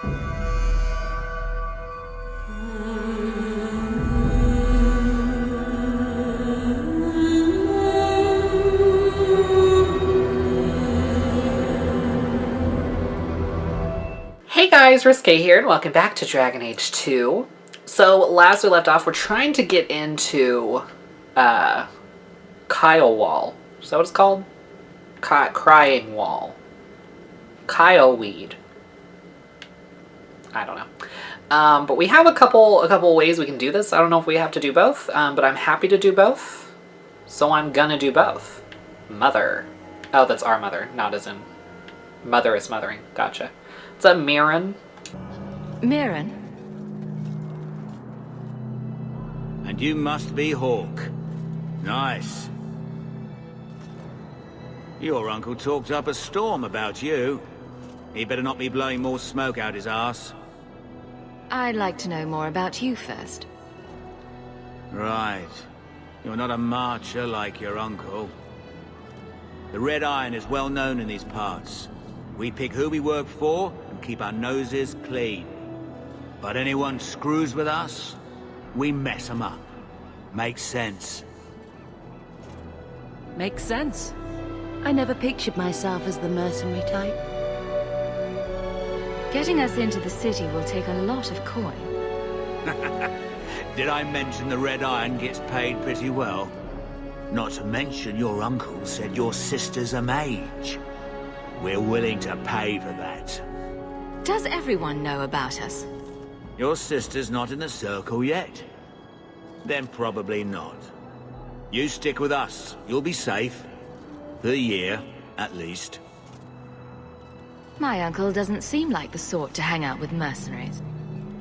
Hey guys, Risque here, and welcome back to Dragon Age 2. So, last we left off, we're trying to get into, Kirkwall. Is that what it's called? Crying Wall. Weed. I don't know. But we have a couple ways we can do this. I don't know if we have to do both, but I'm happy to do both. So I'm gonna do both. Mother. Oh, that's our mother, not as in mother is mothering. Gotcha. What's up, Mirren? Mirren? And you must be Hawke. Nice. Your uncle talked up a storm about you. He better not be blowing more smoke out his arse. I'd like to know more about you first. Right. You're not a marcher like your uncle. The Red Iron is well known in these parts. We pick who we work for and keep our noses clean. But anyone screws with us, we mess them up. Makes sense. Makes sense. I never pictured myself as the mercenary type. Getting us into the city will take a lot of coin. Did I mention the Red Iron gets paid pretty well? Not to mention your uncle said your sister's a mage. We're willing to pay for that. Does everyone know about us? Your sister's not in the circle yet. Then probably not. You stick with us. You'll be safe. For a year, at least. My uncle doesn't seem like the sort to hang out with mercenaries.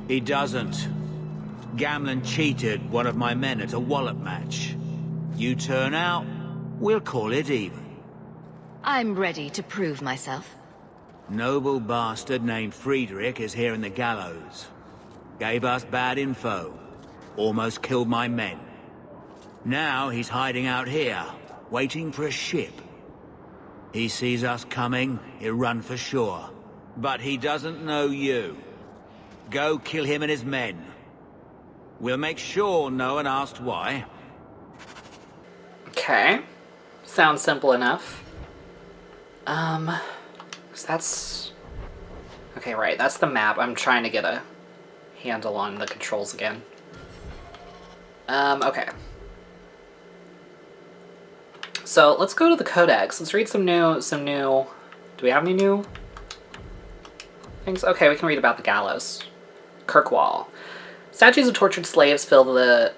He doesn't. Gamlen cheated one of my men at a wallop match. You turn out, we'll call it even. I'm ready to prove myself. Noble bastard named Friedrich is here in the gallows. Gave us bad info. Almost killed my men. Now he's hiding out here, waiting for a ship. He sees us coming, he'll run for sure. But he doesn't know you. Go kill him and his men. We'll make sure no one asks why. Okay. Sounds simple enough. So that's... Okay, right, that's the map. I'm trying to get a handle on the controls again. Okay. So, let's go to the Codex. Let's read some new... Do we have any new things? Okay, we can read about the gallows. Kirkwall. Statues of tortured slaves fill the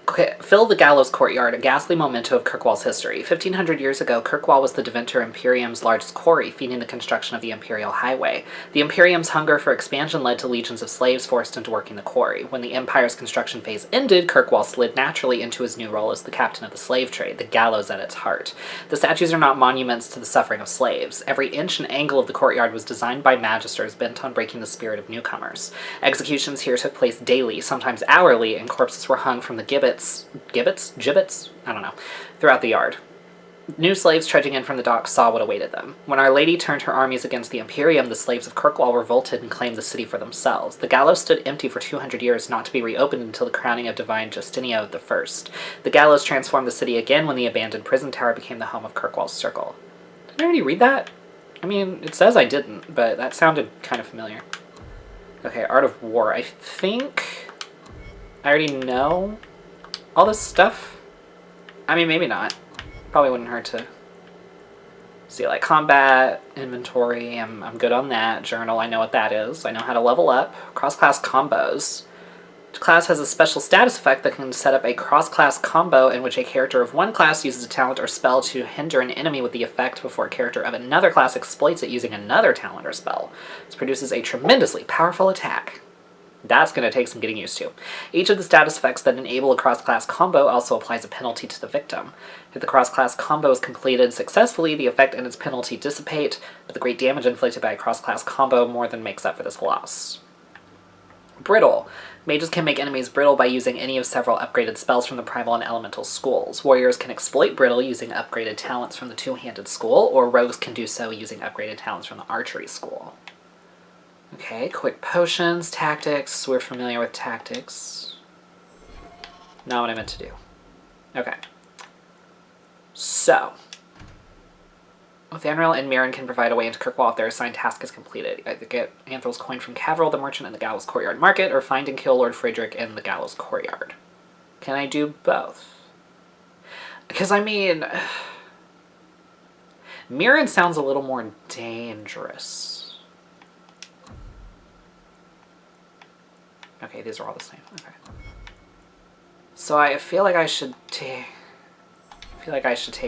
gallows courtyard, a ghastly memento of Kirkwall's history. 1,500 years ago, Kirkwall was the Deventer Imperium's largest quarry, feeding the construction of the Imperial Highway. The Imperium's hunger for expansion led to legions of slaves forced into working the quarry. When the Empire's construction phase ended, Kirkwall slid naturally into his new role as the captain of the slave trade, the gallows at its heart. The statues are not monuments to the suffering of slaves. Every inch and angle of the courtyard was designed by magisters bent on breaking the spirit of newcomers. Executions here took place daily, sometimes hourly, and corpses were hung from the gibbets? I don't know, throughout the yard. New slaves trudging in from the docks saw what awaited them. When Our Lady turned her armies against the Imperium, the slaves of Kirkwall revolted and claimed the city for themselves. The gallows stood empty for 200 years, not to be reopened until the crowning of Divine Justinio I. The gallows transformed the city again when the abandoned prison tower became the home of Kirkwall's Circle. Did I already read that? I mean, it says I didn't, but that sounded kind of familiar. Okay, Art of War. I think I already know all this stuff. I mean, maybe not. Probably wouldn't hurt to see, like, combat, inventory. I'm good on that. Journal, I know what that is. I know how to level up. Cross-class combos. Each class has a special status effect that can set up a cross-class combo in which a character of one class uses a talent or spell to hinder an enemy with the effect before a character of another class exploits it using another talent or spell. This produces a tremendously powerful attack. That's going to take some getting used to. Each of the status effects that enable a cross-class combo also applies a penalty to the victim. If the cross-class combo is completed successfully, the effect and its penalty dissipate, but the great damage inflicted by a cross-class combo more than makes up for this loss. Brittle. Mages can make enemies brittle by using any of several upgraded spells from the Primal and Elemental schools. Warriors can exploit brittle using upgraded talents from the Two-Handed school, or rogues can do so using upgraded talents from the Archery school. Okay, quick potions, tactics. We're familiar with tactics. Not what I meant to do. Okay. So, Thranduil and Mirren can provide a way into Kirkwall if their assigned task is completed. Either get Anthral's coin from Caverill, the merchant in the Gallows Courtyard Market, or find and kill Lord Friedrich in the Gallows Courtyard. Can I do both? Because, I mean, Mirren sounds a little more dangerous. Okay, these are all the same. Okay. So I feel like I should take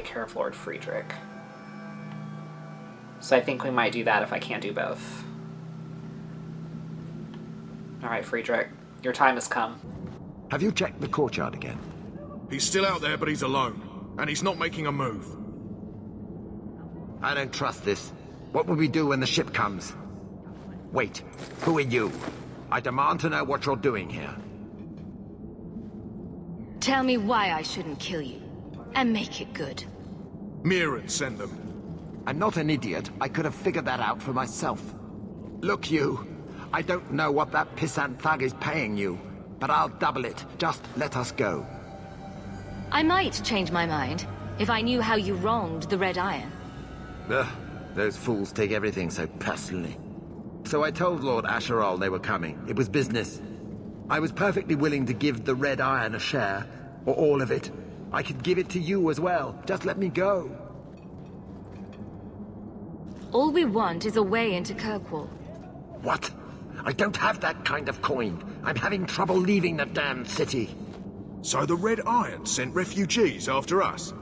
care of Lord Friedrich. So I think we might do that if I can't do both. Alright, Friedrich. Your time has come. Have you checked the courtyard again? He's still out there, but he's alone. And he's not making a move. I don't trust this. What will we do when the ship comes? Wait, who are you? I demand to know what you're doing here. Tell me why I shouldn't kill you. And make it good. Mirren sent them. I'm not an idiot. I could have figured that out for myself. Look, you. I don't know what that pissant thug is paying you, but I'll double it. Just let us go. I might change my mind, if I knew how you wronged the Red Iron. Ugh, those fools take everything so personally. So I told Lord Asheral they were coming. It was business. I was perfectly willing to give the Red Iron a share, or all of it. I could give it to you as well. Just let me go. All we want is a way into Kirkwall. What? I don't have that kind of coin. I'm having trouble leaving the damn city. So the Red Iron sent refugees after us?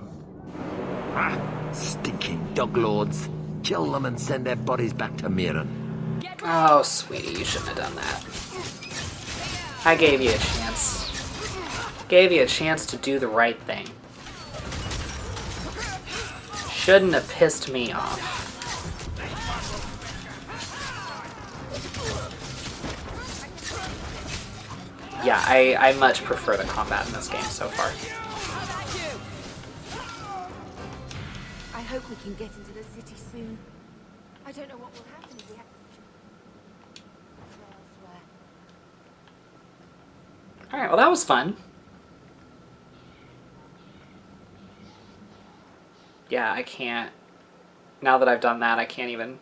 Ah, stinking dog lords. Kill them and send their bodies back to Mirren. Oh, sweetie, you shouldn't have done that. I gave you a chance. Gave you a chance to do the right thing. Shouldn't have pissed me off. Yeah, I much prefer the combat in this game so far. I hope we can get into the city soon. I don't know what will happen if we have elsewhere. Alright, well that was fun. Yeah, I can't... Now that I've done that, I can't even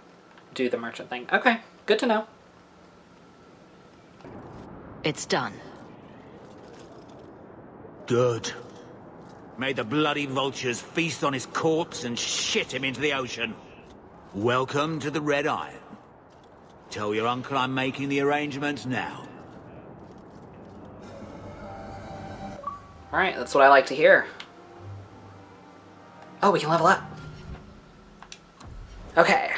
do the merchant thing. Okay, good to know. It's done. Good. May the bloody vultures feast on his corpse and shit him into the ocean. Welcome to the Red Iron. Tell your uncle I'm making the arrangements now. Alright, that's what I like to hear. Oh, we can level up. Okay.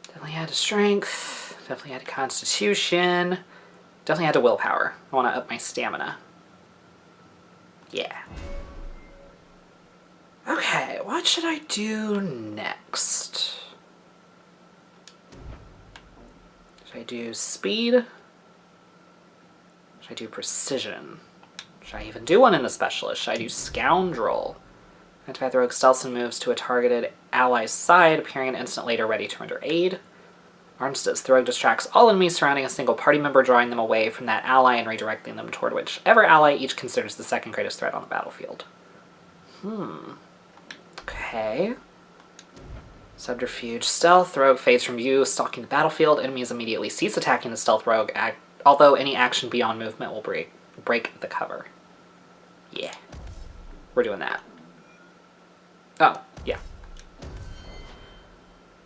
Definitely add to strength. Definitely add to constitution. Definitely add to willpower. I want to up my stamina. Yeah. Okay, what should I do next? Should I do speed? Should I do precision? Should I even do one in a specialist? Should I do scoundrel? Activate the rogue stealth and moves to a targeted ally's side, appearing an instant later ready to render aid. Armistice. The rogue distracts all enemies surrounding a single party member, drawing them away from that ally and redirecting them toward whichever ally each considers the second greatest threat on the battlefield. Okay. Subterfuge. Stealth. The rogue fades from view, stalking the battlefield. Enemies immediately cease attacking the stealth rogue, although any action beyond movement will break the cover. Yeah. We're doing that. Oh, yeah.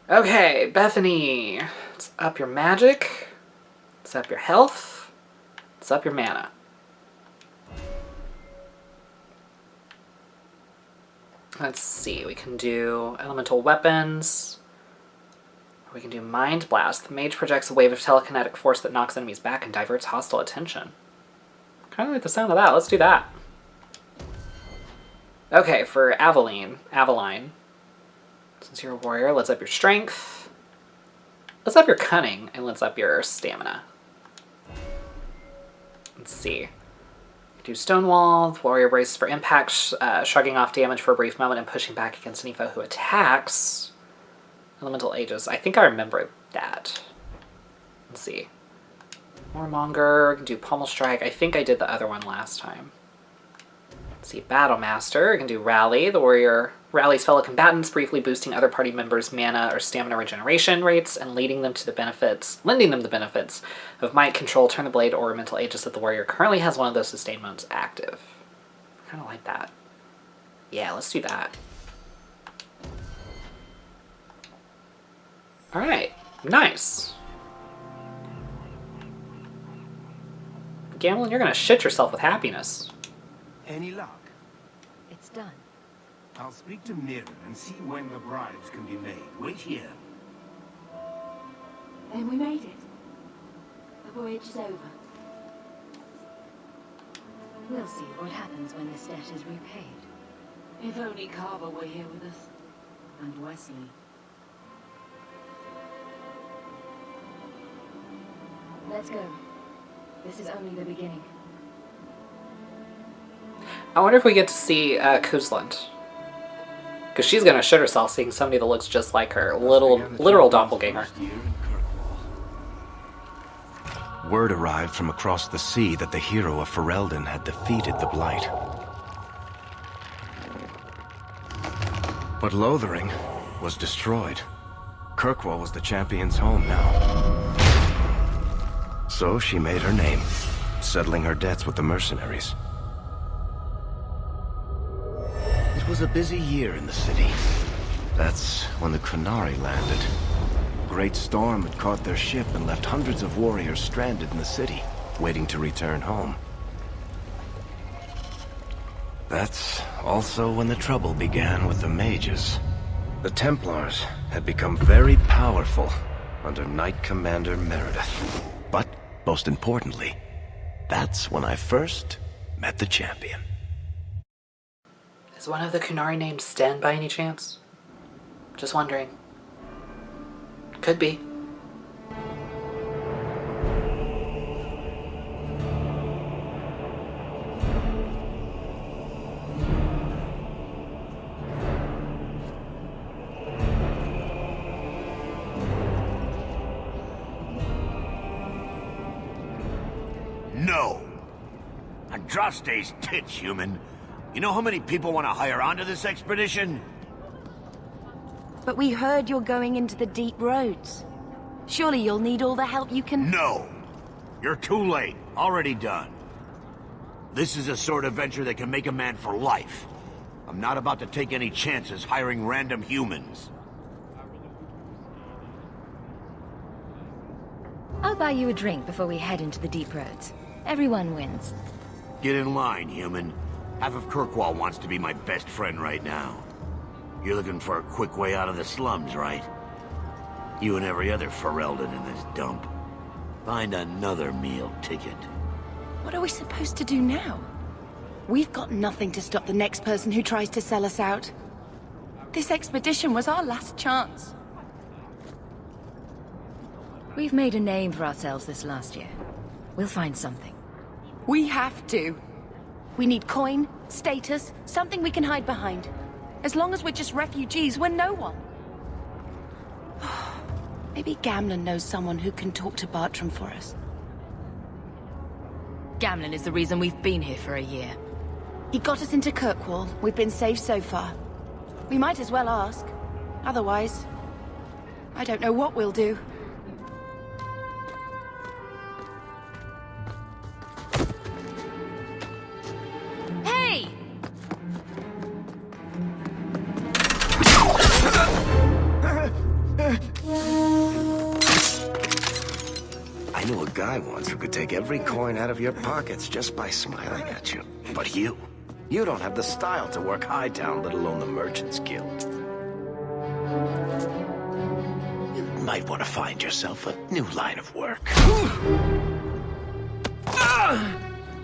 Okay, Bethany. Let's up your magic. Let's up your health. Let's up your mana. Let's see, we can do elemental weapons. We can do Mind Blast. The mage projects a wave of telekinetic force that knocks enemies back and diverts hostile attention. Kind of like the sound of that. Let's do that. Okay, for Aveline. Since you're a warrior, let's up your strength. Let's up your cunning, and let's up your stamina. Let's see. Do Stonewall, Warrior braces for impact, shrugging off damage for a brief moment and pushing back against any foe who attacks. Elemental Aegis. I think I remember that. Let's see. Warmonger, we can do Pommel Strike. I think I did the other one last time. Let's see, Battle Master, we can do Rally. The warrior rallies fellow combatants, briefly boosting other party members' mana or stamina regeneration rates and lending them the benefits of might, control, turn the blade, or mental aegis if the warrior currently has one of those sustain modes active. Kind of like that. Yeah, let's do that. Alright, nice. Gamblin', you're gonna shit yourself with happiness. Any luck? It's done. I'll speak to Mirror and see when the bribes can be made. Wait here. Then we made it. The voyage is over. We'll see what happens when this debt is repaid. If only Carver were here with us. And Wesley. Let's go. This is only the beginning. I wonder if we get to see Kuzland. Because she's gonna shit herself seeing somebody that looks just like her. Literal doppelganger. Word arrived from across the sea that the hero of Ferelden had defeated the Blight. But Lothering was destroyed. Kirkwall was the champion's home now. So she made her name, settling her debts with the mercenaries. It was a busy year in the city. That's when the Kunari landed. A great storm had caught their ship and left hundreds of warriors stranded in the city, waiting to return home. That's also when the trouble began with the mages. The Templars had become very powerful under Knight Commander Meredith. But, most importantly, that's when I first met the champion. Is one of the Kunari named Sten by any chance? Just wondering. Could be. No! Andraste's tits, human. You know how many people want to hire onto this expedition? But we heard you're going into the deep roads. Surely you'll need all the help you can... No! You're too late. Already done. This is a sort of venture that can make a man for life. I'm not about to take any chances hiring random humans. I'll buy you a drink before we head into the deep roads. Everyone wins. Get in line, human. Half of Kirkwall wants to be my best friend right now. You're looking for a quick way out of the slums, right? You and every other Ferelden in this dump. Find another meal ticket. What are we supposed to do now? We've got nothing to stop the next person who tries to sell us out. This expedition was our last chance. We've made a name for ourselves this last year. We'll find something. We have to. We need coin, status, something we can hide behind. As long as we're just refugees, we're no one. Maybe Gamlin knows someone who can talk to Bartram for us. Gamlin is the reason we've been here for a year. He got us into Kirkwall. We've been safe so far. We might as well ask. Otherwise, I don't know what we'll do. Hey! I knew a guy once who could take every coin out of your pockets just by smiling at you. But you don't have the style to work Hightown, let alone the Merchants Guild. You might want to find yourself a new line of work.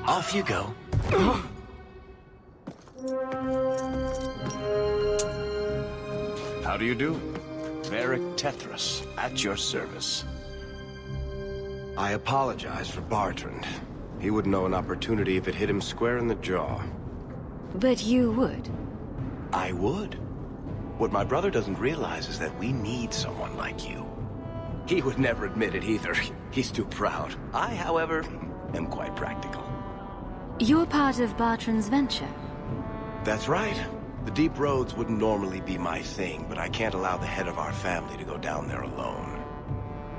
Off you go. How do you do? Varric Tethras, at your service. I apologize for Bartrand. He would know an opportunity if it hit him square in the jaw. But you would. I would. What my brother doesn't realize is that we need someone like you. He would never admit it either. He's too proud. I, however, am quite practical. You're part of Bartran's venture. That's right. The deep roads wouldn't normally be my thing, but I can't allow the head of our family to go down there alone.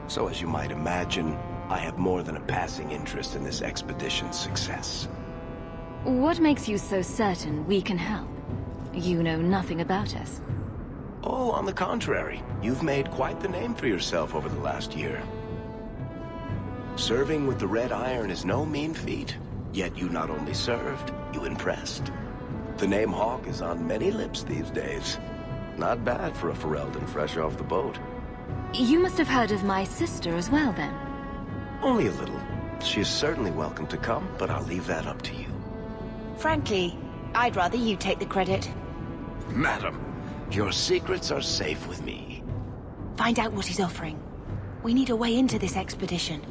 So as you might imagine, I have more than a passing interest in this expedition's success. What makes you so certain we can help? You know nothing about us. Oh, on the contrary, you've made quite the name for yourself over the last year. Serving with the Red Iron is no mean feat, yet you not only served, you impressed. The name Hawke is on many lips these days. Not bad for a Ferelden fresh off the boat. You must have heard of my sister as well, then. Only a little. She is certainly welcome to come, but I'll leave that up to you. Frankly, I'd rather you take the credit. Madam, your secrets are safe with me. Find out what he's offering. We need a way into this expedition.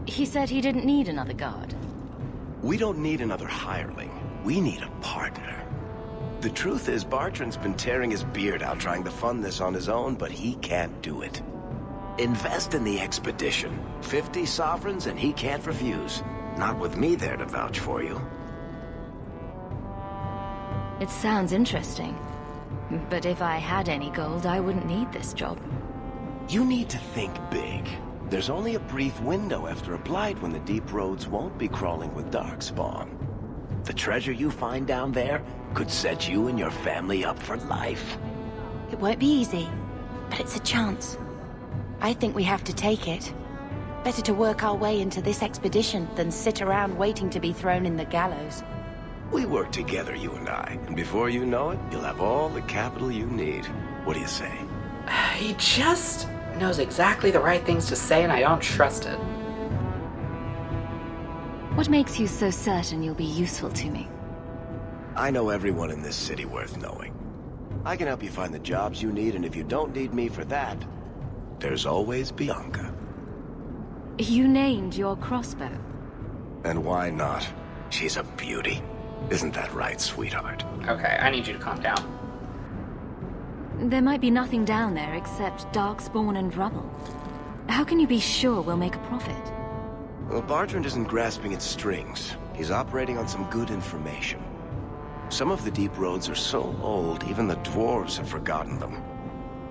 He said he didn't need another guard. We don't need another hireling. We need a partner. The truth is, Bartran's been tearing his beard out trying to fund this on his own, but he can't do it. Invest in the expedition. 50 sovereigns and he can't refuse. Not with me there to vouch for you. It sounds interesting. But if I had any gold, I wouldn't need this job. You need to think big. There's only a brief window after a blight when the deep roads won't be crawling with darkspawn. The treasure you find down there could set you and your family up for life. It won't be easy, but it's a chance. I think we have to take it. Better to work our way into this expedition than sit around waiting to be thrown in the gallows. We work together, you and I, and before you know it, you'll have all the capital you need. What do you say? He just knows exactly the right things to say, and I don't trust it. What makes you so certain you'll be useful to me? I know everyone in this city worth knowing. I can help you find the jobs you need, and if you don't need me for that, there's always Bianca. You named your crossbow. And why not? She's a beauty. Isn't that right, sweetheart? Okay, I need you to calm down. There might be nothing down there except darkspawn and rubble. How can you be sure we'll make a profit? Well, Bartrand isn't grasping at strings. He's operating on some good information. Some of the deep roads are so old, even the dwarves have forgotten them.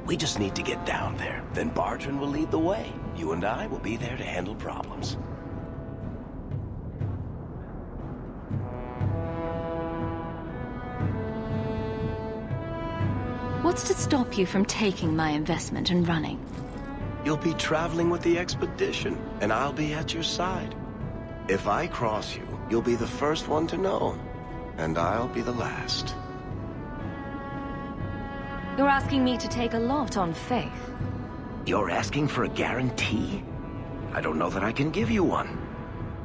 We just need to get down there. Then Bartrand will lead the way. You and I will be there to handle problems. What's to stop you from taking my investment and running? You'll be traveling with the expedition, and I'll be at your side. If I cross you, you'll be the first one to know, and I'll be the last. You're asking me to take a lot on faith. You're asking for a guarantee? I don't know that I can give you one.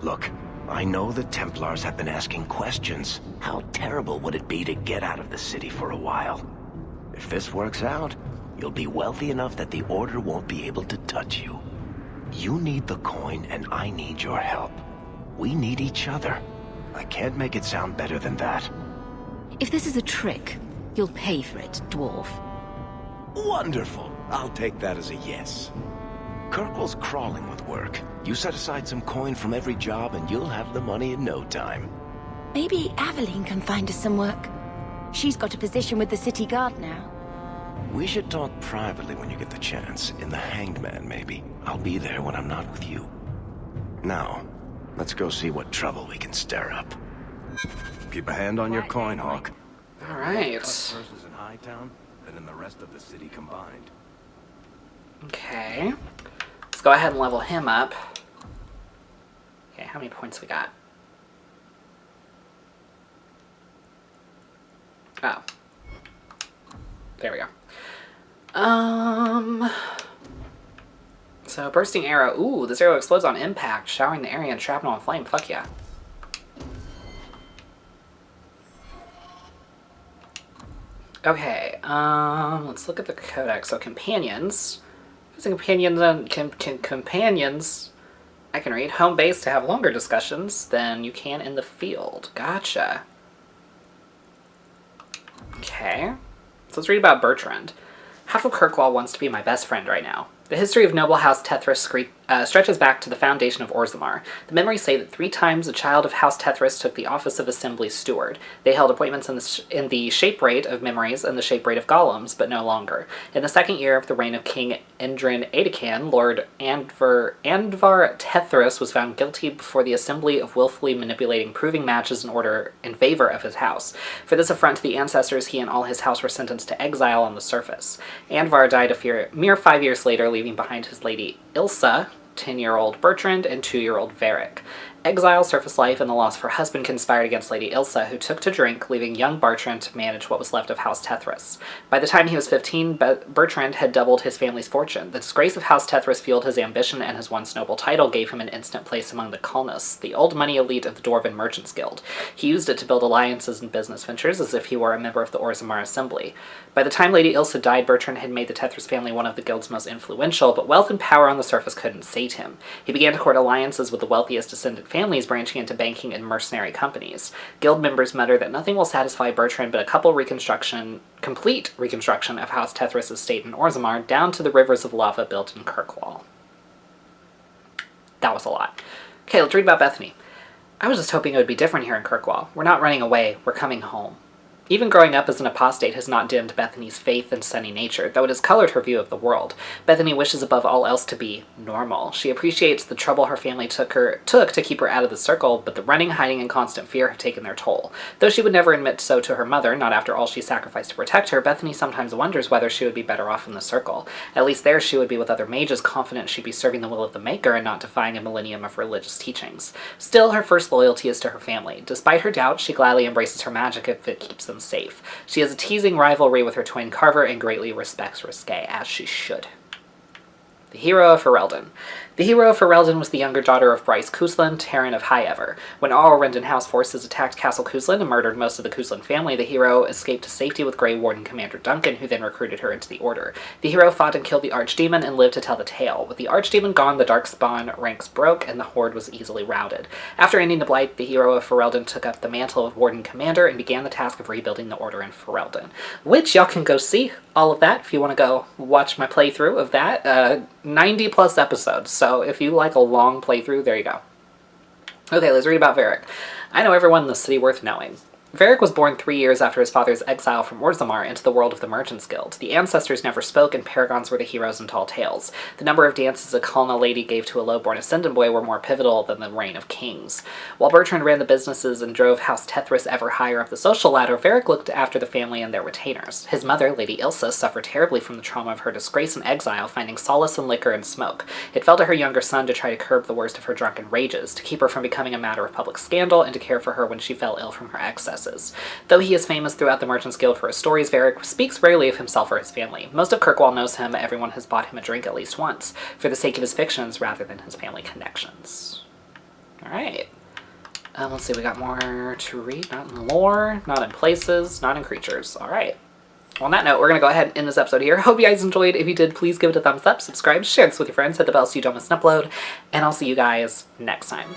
Look, I know the Templars have been asking questions. How terrible would it be to get out of the city for a while? If this works out, you'll be wealthy enough that the Order won't be able to touch you. You need the coin, and I need your help. We need each other. I can't make it sound better than that. If this is a trick, you'll pay for it, dwarf. Wonderful. I'll take that as a yes. Kirkwall's crawling with work. You set aside some coin from every job, and you'll have the money in no time. Maybe Aveline can find us some work. She's got a position with the city guard now. We should talk privately when you get the chance. In the Hanged Man, maybe. I'll be there when I'm not with you. Now, let's go see what trouble we can stir up. Keep a hand on your coin, Hawke. All right. Versus in Hightown, than in the rest of the city combined. Okay. Let's go ahead and level him up. Okay, how many points we got? Oh. There we go. So, bursting arrow. Ooh, this arrow explodes on impact, showering the area and shrapnel on flame. Fuck yeah. Okay, let's look at the codex. So, companions. Companions and companions. I can read home base to have longer discussions than you can in the field. Gotcha. Okay. So let's read about Bertrand. Half of Kirkwall wants to be my best friend right now. The history of noble House Tethras stretches back to the foundation of Orzammar. The memories say that 3 times a child of House Tethras took the office of Assembly Steward. They held appointments in the shape rate of memories and the shape rate of golems, but no longer. In the 2nd year of the reign of King Endrin Aedacan, Lord Andvar Tethras was found guilty before the Assembly of willfully manipulating proving matches in favor of his house. For this affront to the ancestors, he and all his house were sentenced to exile on the surface. Andvar died a mere 5 years later, leaving behind his lady Ilsa, 10-year-old Bertrand, and 2-year-old Varric. Exile, surface life, and the loss of her husband conspired against Lady Ilsa, who took to drink, leaving young Bertrand to manage what was left of House Tethras. By the time he was 15, Bertrand had doubled his family's fortune. The disgrace of House Tethras fueled his ambition, and his once noble title gave him an instant place among the Colnists, the old money elite of the Dwarven Merchants Guild. He used it to build alliances and business ventures as if he were a member of the Orzammar Assembly. By the time Lady Ilsa died, Bertrand had made the Tethras family one of the guild's most influential, but wealth and power on the surface couldn't sate him. He began to court alliances with the wealthiest descendant families, branching into banking and mercenary companies. Guild members mutter that nothing will satisfy Bertrand but a complete reconstruction of House Tethras' estate in Orzammar, down to the rivers of lava built in Kirkwall. That was a lot. Okay, let's read about Bethany. I was just hoping it would be different here in Kirkwall. We're not running away, we're coming home. Even growing up as an apostate has not dimmed Bethany's faith and sunny nature, though it has colored her view of the world. Bethany wishes above all else to be normal. She appreciates the trouble her family took to keep her out of the circle, but the running, hiding, and constant fear have taken their toll. Though she would never admit so to her mother, not after all she sacrificed to protect her, Bethany sometimes wonders whether she would be better off in the circle. At least there she would be with other mages, confident she'd be serving the will of the Maker and not defying a millennium of religious teachings. Still, her first loyalty is to her family. Despite her doubts, she gladly embraces her magic if it keeps them safe. She has a teasing rivalry with her twin Carver and greatly respects Risqué, as she should. The hero of Ferelden. The hero of Ferelden was the younger daughter of Bryce Cousland, Terran of Highever. When Aurendon House forces attacked Castle Cousland and murdered most of the Cousland family, the hero escaped to safety with Grey Warden Commander Duncan, who then recruited her into the Order. The hero fought and killed the Archdemon and lived to tell the tale. With the Archdemon gone, the Darkspawn ranks broke, and the Horde was easily routed. After ending the Blight, the hero of Ferelden took up the mantle of Warden Commander and began the task of rebuilding the Order in Ferelden, which y'all can go see all of that if you want to go watch my playthrough of that. 90 plus episodes, so if you like a long playthrough, there you go. Okay, let's read about Varric. I know everyone in the city worth knowing. Varric was born 3 years after his father's exile from Orzammar into the world of the Merchants Guild. The ancestors never spoke, and paragons were the heroes in tall tales. The number of dances a Kalna lady gave to a low-born ascendant boy were more pivotal than the reign of kings. While Bertrand ran the businesses and drove House Tethras ever higher up the social ladder, Varric looked after the family and their retainers. His mother, Lady Ilsa, suffered terribly from the trauma of her disgrace and exile, finding solace in liquor and smoke. It fell to her younger son to try to curb the worst of her drunken rages, to keep her from becoming a matter of public scandal, and to care for her when she fell ill from her excesses. Though he is famous throughout the Merchants Guild for his stories, Varric speaks rarely of himself or his family. Most of Kirkwall knows him, everyone has bought him a drink at least once, for the sake of his fictions rather than his family connections. Alright. Let's see, we got more to read. Not in lore, not in places, not in creatures. Alright. Well, on that note, we're going to go ahead and end this episode here. Hope you guys enjoyed. If you did, please give it a thumbs up, subscribe, share this with your friends, hit the bell so you don't miss an upload, and I'll see you guys next time.